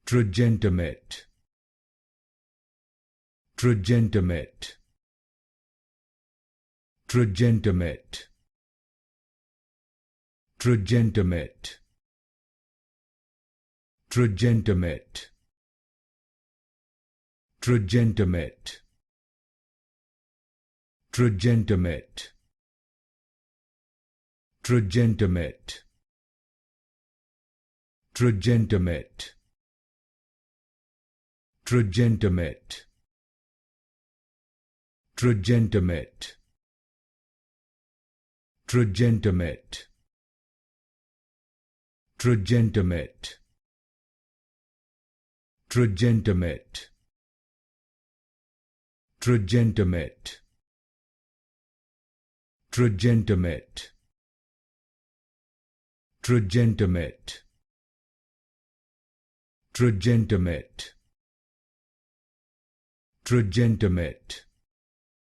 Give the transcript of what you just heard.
Trajentamet. Trajentamet. Trajentamet. Trajentamet. Trajentamet. Trajentamet. Trajentamet. Trajentamet. Trajentamet. Trajentamet. Trajentamet. Trajentamet. Trajentamet. Trajentamet. Trajentamet. Trajentamet. Trajentamet. Trajentamet. Trajentamet.